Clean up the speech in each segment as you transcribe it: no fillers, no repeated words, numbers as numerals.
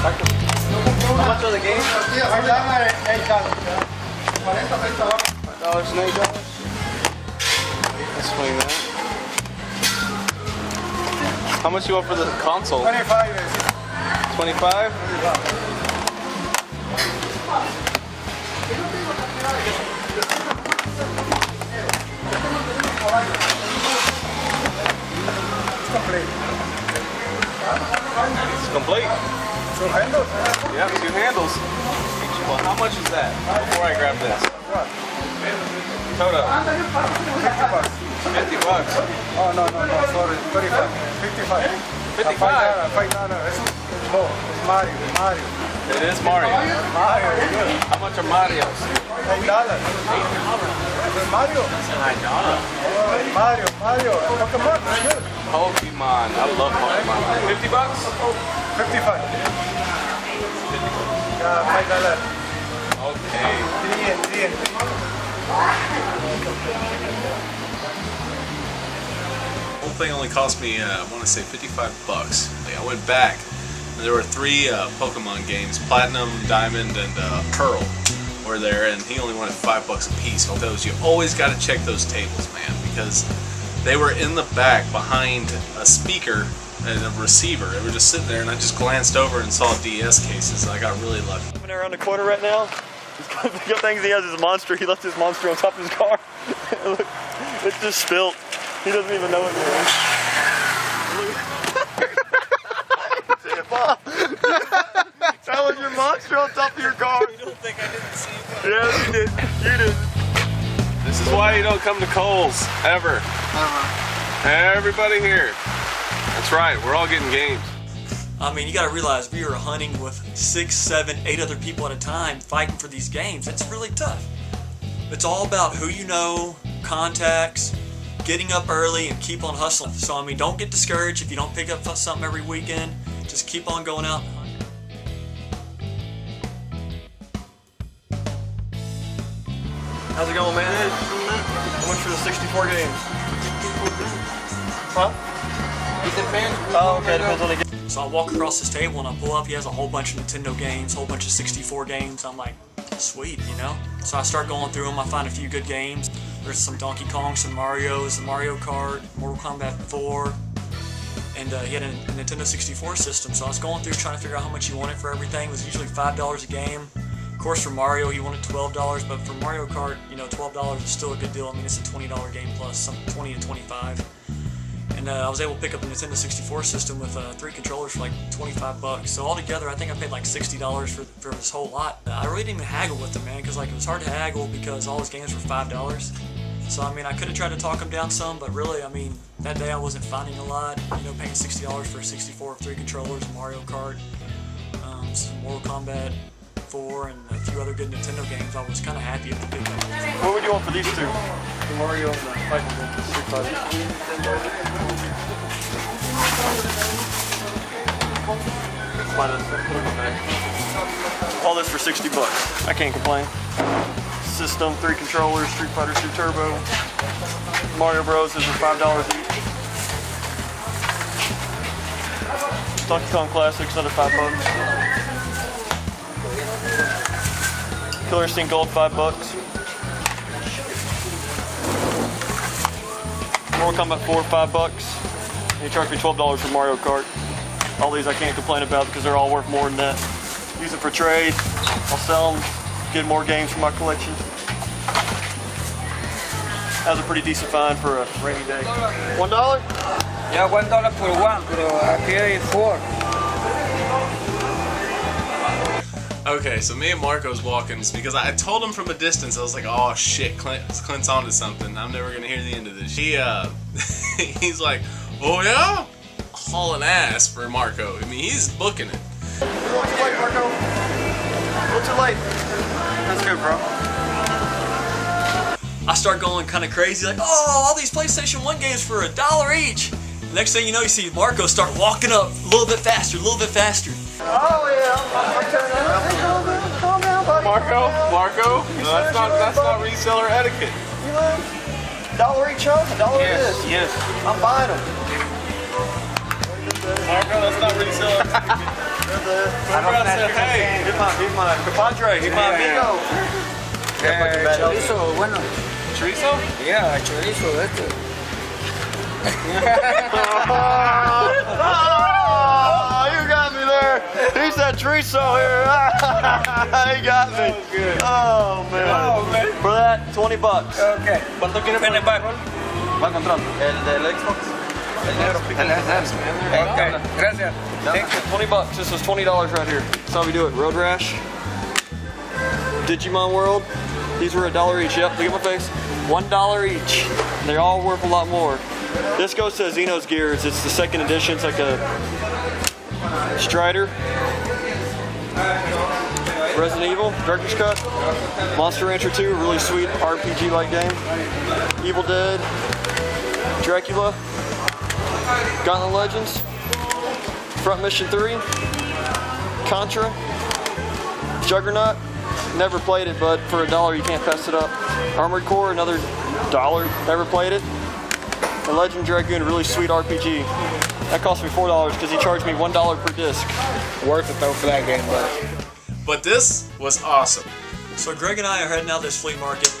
How much are the games? $8. $8 and $8. Let's swing that. How much you want for the console? 25. 25? It's complete. Two handles? Yep, 2 handles. Well, how much is that? Before I grab this. What? Toto. $50. $50. Oh, no, sorry. 35. 55. 55. $5. No, it's Mario. It is Mario. Mario, good. How much are Marios? $8. Mario? Mario. Pokemon, it's good. Pokemon. I love Pokemon. $50? 55. $5. Okay. 3 and 3. The whole thing only cost me, I want to say $55. Like, I went back, and there were 3 Pokemon games, Platinum, Diamond, and Pearl were there, and he only wanted $5 a piece. Those, you always got to check those tables, man, because they were in the back behind a speaker and a receiver. They were just sitting there, and I just glanced over and saw DS cases, and I got really lucky. Coming around the corner right now. He's going to pick up things. He has his monster. He left his monster on top of his car. Look, it's just spilt. He doesn't even know it, man. That was your monster on top of your car. You don't think I didn't see it? Yeah, you did. You did. This is why you don't come to Kohl's, ever. Everybody here. That's right, we're all getting games. I mean, you got to realize we are hunting with 6, 7, 8 other people at a time fighting for these games. It's really tough. It's all about who you know, contacts, getting up early and keep on hustling. So, I mean, don't get discouraged if you don't pick up something every weekend. Just keep on going out and hunting. How's it going, man? How much for the 64 games? Huh? It depends. Oh, okay, depends on the game. So I walk across this table and I pull up, he has a whole bunch of Nintendo games, whole bunch of 64 games. I'm like, sweet, you know? So I start going through them, I find a few good games. There's some Donkey Kong, some Marios, some Mario Kart, Mortal Kombat 4, and he had a Nintendo 64 system. So I was going through trying to figure out how much he wanted for everything. It was usually $5 a game. Of course, for Mario, he wanted $12, but for Mario Kart, you know, $12 is still a good deal. I mean, it's a $20 game plus, some 20 to 25. And I was able to pick up a Nintendo 64 system with 3 controllers for like $25. So altogether, I think I paid like $60 for this whole lot. I really didn't even haggle with him, man, because like it was hard to haggle because all his games were $5. So I mean, I could have tried to talk him down some, but really, I mean, that day I wasn't finding a lot. You know, paying $60 for a 64 with 3 controllers, Mario Kart, some Mortal Kombat 4, and a few other good Nintendo games. I was kind of happy at the big one. What would you want for these 2? The Mario and the Fighting Street Fighter. All this for $60. I can't complain. System, 3 controllers, Street Fighter 2 Turbo. Mario Bros. Is for $5 each. Donkey Kong Classics, another $5. Killer Instinct Gold, $5. Mortal Kombat 4, $5. And he charged me $12 for Mario Kart. All these I can't complain about because they're all worth more than that. Use it for trade. I'll sell them, get more games for my collection. That was a pretty decent find for a rainy day. $1? Yeah, $1 for one, but here is 4. Okay, so me and Marco's walking because I told him from a distance. I was like, "Oh shit, Clint's onto something. I'm never gonna hear the end of this." He's like, "Oh yeah," hauling ass for Marco. I mean, he's booking it. What's too late, Marco? What's too late? That's good, bro. I start going kind of crazy, like, "Oh, all these PlayStation 1 games for $1 each." The next thing you know, you see Marco start walking up a little bit faster, a little bit faster. Oh, yeah. Calm down, buddy. Marco, no, that's not reseller etiquette. $1 each, huh? $1 it is. Yes. I'm buying them. Marco, that's not reseller etiquette. Hey, he's my compadre, he's my amigo. Chorizo, bueno. Chorizo? Yeah, chorizo, este. Oh, you got me there. He said chorizo here. He got me. Oh, man. For that, $20. Okay. ¿Cuánto quieres por el control? ¿Cuál control? El del Xbox. El negro. Okay, gracias. Thanks. $20. This is $20 right here. That's how we do it. Road Rash. Digimon World. These were $1 each. Yep, look at my face. $1 each. They're all worth a lot more. This goes to Xeno's Gears. It's the second edition. It's like a Strider. Resident Evil, Director's Cut. Monster Rancher 2, really sweet RPG-like game. Evil Dead. Dracula. Gauntlet Legends. Front Mission 3. Contra. Juggernaut. Never played it, but for $1 you can't pass it up. Armored Core, another $1. Never played it. And Legend Dragoon, really sweet RPG. That cost me $4 because he charged me $1 per disc. Worth it though for that game, But this was awesome. So Greg and I are heading out to this flea market,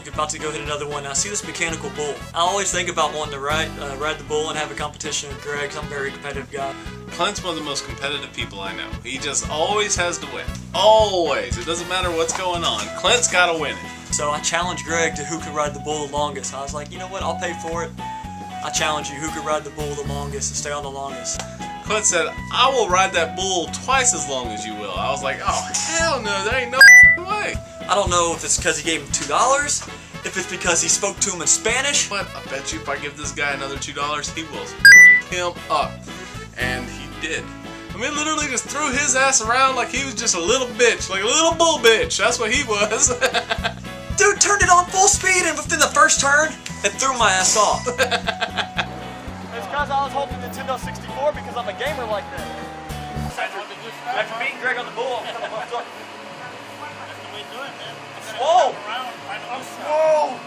about to go hit another one. I see this mechanical bull. I always think about wanting to ride the bull and have a competition with Greg, 'cause I'm a very competitive guy. Clint's one of the most competitive people I know. He just always has to win. Always. It doesn't matter what's going on. Clint's got to win it. So I challenged Greg to who could ride the bull the longest. I was like, you know what, I'll pay for it. I challenge you, who could ride the bull the longest and stay on the longest. Clint said, I will ride that bull twice as long as you will. I was like, oh, hell no, there ain't no way. I don't know if it's because he gave him $2, if it's because he spoke to him in Spanish. But I bet you if I give this guy another $2, he will him up. And he did. I mean, literally just threw his ass around like he was just a little bitch, like a little bull bitch. That's what he was. Dude turned it on full speed and within the first turn, it threw my ass off. It's because I was holding Nintendo 64 because I'm a gamer like that. After beating Greg on the bull, I'm kind of bumped up. Whoa! Whoa!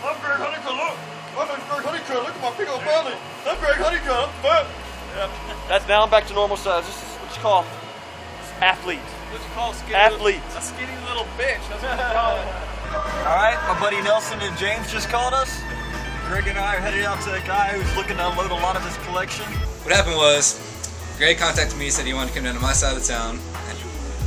I'm Greg Honeycutt, look! My name's Greg Honeycutt, look at my big old belly! I'm Greg Honeycutt, I'm fat! Yeah. That's now I'm back to normal size. This is what you call athlete. What you call skinny? Athlete. A skinny little bitch. That's what you call it. Alright, my buddy Nelson and James just called us. Greg and I are headed out to a guy who's looking to unload a lot of his collection. What happened was, Greg contacted me, said he wanted to come down to my side of the town. And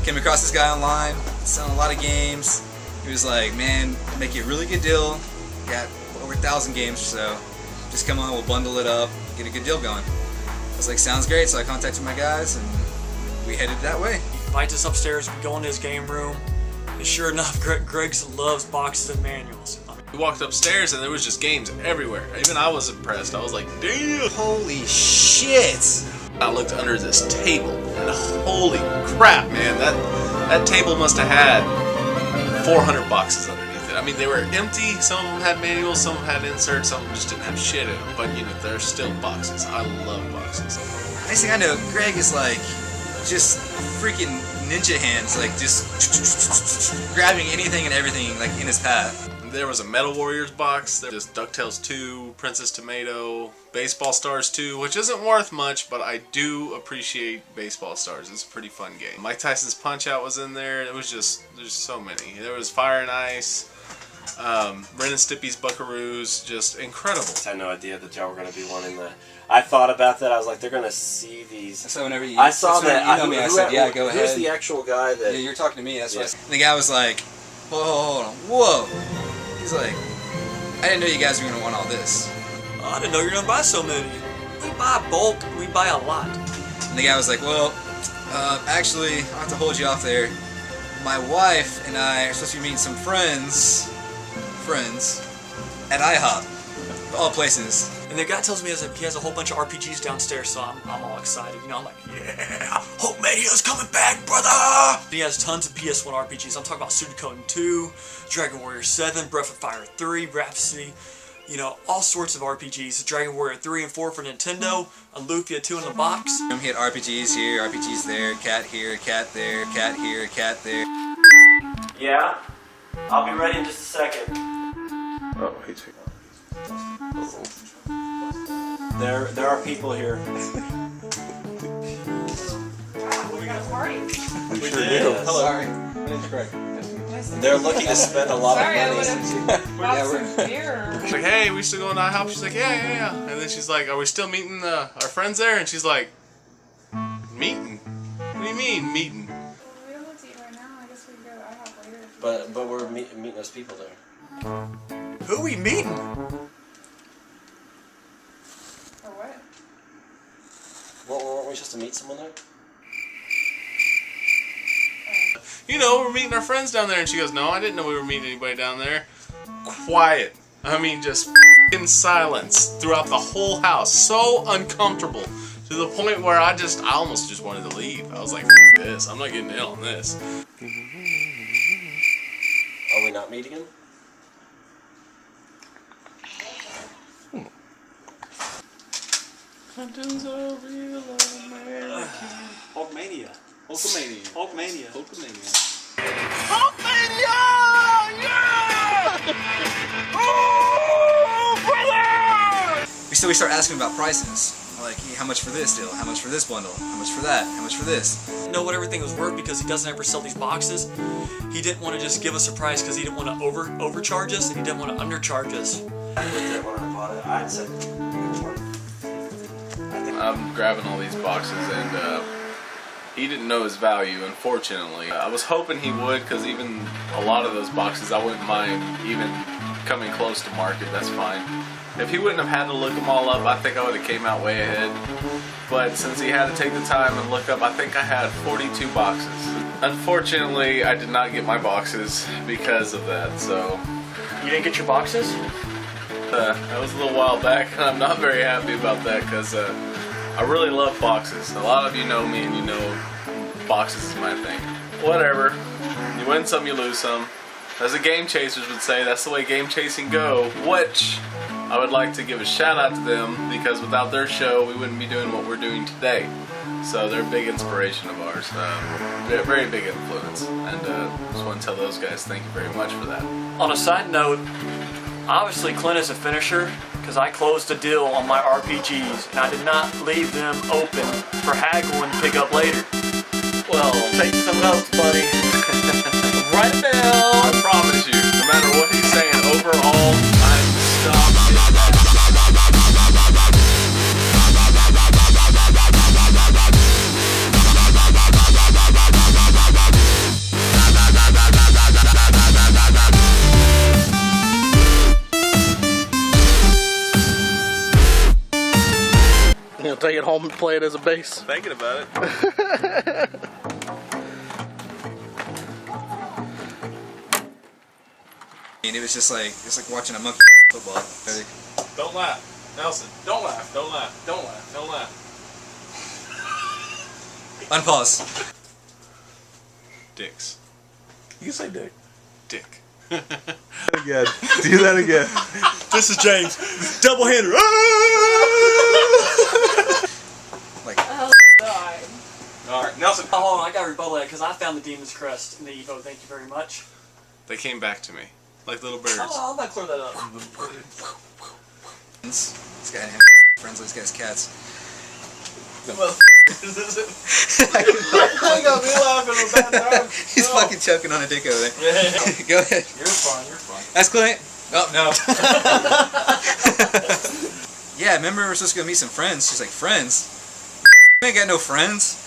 came across this guy online, selling a lot of games. He was like, man, make you a really good deal. Got over 1,000 games or so. Just come on, we'll bundle it up, get a good deal going. I was like, sounds great. So I contacted my guys and we headed that way. He invites us upstairs, we go into his game room, and sure enough, Greg loves boxes and manuals. We walked upstairs and there was just games everywhere. Even I was impressed. I was like, damn. Holy shit! I looked under this table and holy crap, man, that table must have had 400 boxes underneath it. I mean, they were empty. Some of them had manuals, some of them had inserts, some of them just didn't have shit in them. But you know, they're still boxes. I love boxes. Next thing I know, Greg is like, just freaking ninja hands, like just grabbing anything and everything like in his path. There was a Metal Warriors box, there was DuckTales 2, Princess Tomato, Baseball Stars 2, which isn't worth much, but I do appreciate Baseball Stars. It's a pretty fun game. Mike Tyson's Punch-Out was in there. It was just, there's so many. There was Fire and Ice, Ren and Stimpy's Buckaroos, just incredible. I had no idea that y'all were going to be wanting that. I thought about that. I was like, they're going to see these. So whenever you, I saw so whenever that. you know me, I said, yeah, go ahead. Who's the actual guy that? Yeah, you're talking to me. That's Yeah. why. And the guy was like, hold on, whoa. He's like, I didn't know you guys were gonna want all this. I didn't know you were gonna buy so many. We buy bulk, we buy a lot. And the guy was like, well, actually, I'll have to hold you off there. My wife and I are supposed to be meeting some friends at IHOP, of all places. And the guy tells me he has a whole bunch of RPGs downstairs, so I'm all excited. You know, I'm like, yeah, Hope Mania's coming back, brother! He has tons of PS1 RPGs. I'm talking about Suikoden 2, Dragon Warrior 7, Breath of Fire 3, Rhapsody, you know, all sorts of RPGs. Dragon Warrior 3 and 4 for Nintendo, a Lufia 2 in the box. He had RPGs here, RPGs there, cat here, cat there, cat here, cat there. Yeah, I'll be ready in just a second. Oh, he's There are people here. We did. Hello. Sorry. My name's Greg. They're looking to spend a lot Sorry, I of would money. have bought some beer. She's like, hey, we still going to IHOP? She's like, yeah. And then she's like, are we still meeting our friends there? And she's like, meeting? What do you mean, meeting? Well, we don't have to eat right now. I guess we can go to IHOP later. But we're meeting those people there. Who we meeting? Or what? Well, weren't we supposed to meet someone there? You know, we're meeting our friends down there. And she goes, no, I didn't know we were meeting anybody down there. Quiet. I mean, just in silence throughout the whole house. So uncomfortable. To the point where I almost just wanted to leave. I was like, this. I'm not getting in on this. Are we not meeting him? Hunting's a real American. Hulkmania. Hulkamania. Hulkmania. Hulkamania. Hulkmania! Yeah! Oh, brother! We start asking about prices. Like, hey, how much for this deal? How much for this bundle? How much for that? How much for this? Know what everything was worth because he doesn't ever sell these boxes. He didn't want to just give us a price because he didn't want to overcharge us and he didn't want to undercharge us. I looked at it when I bought it. I'd said, I'm grabbing all these boxes and he didn't know his value, unfortunately. I was hoping he would, because even a lot of those boxes I wouldn't mind even coming close to market. That's fine. If he wouldn't have had to look them all up, I think I would have came out way ahead. But since he had to take the time and look up, I think I had 42 boxes. Unfortunately, I did not get my boxes because of that, so... You didn't get your boxes? That was a little while back, and I'm not very happy about that, because I really love boxes. A lot of you know me, and you know boxes is my thing. Whatever. You win some, you lose some. As the Game Chasers would say, that's the way game chasing go, which I would like to give a shout out to them, because without their show, we wouldn't be doing what we're doing today. So they're a big inspiration of ours. They're a very big influence. And just want to tell those guys thank you very much for that. On a side note, obviously Clint is a finisher because I closed a deal on my RPGs and I did not leave them open for haggle and pick up later. Well, Take some notes, buddy. Write it down. I promise you, no matter what he's saying, overall, I'm stopped. You'll take it home and play it as a bass. Thinking about it. And it was just like, it's like watching a monkey football. Don't laugh. Nelson, don't laugh. Don't laugh. Don't laugh. Don't laugh. Unpause. Dicks. You can say dick. Dick. Again. Do that again. This is James. Double-hander. Like, God. Alright, Nelson. Oh, hold on, I got to rebuttal that because I found the Demon's Crest in the Evo. Thank you very much. They came back to me. Like little birds. Oh, I'm going to clear that up. this guy had friends, this guy's cats. Well, I got me laughing a bad time. He's fucking choking on a dick over there. Go ahead. you're fine, you're fine. That's Clint. Oh, no. Yeah, remember we were supposed to go meet some friends. She's like, friends? I ain't got no friends.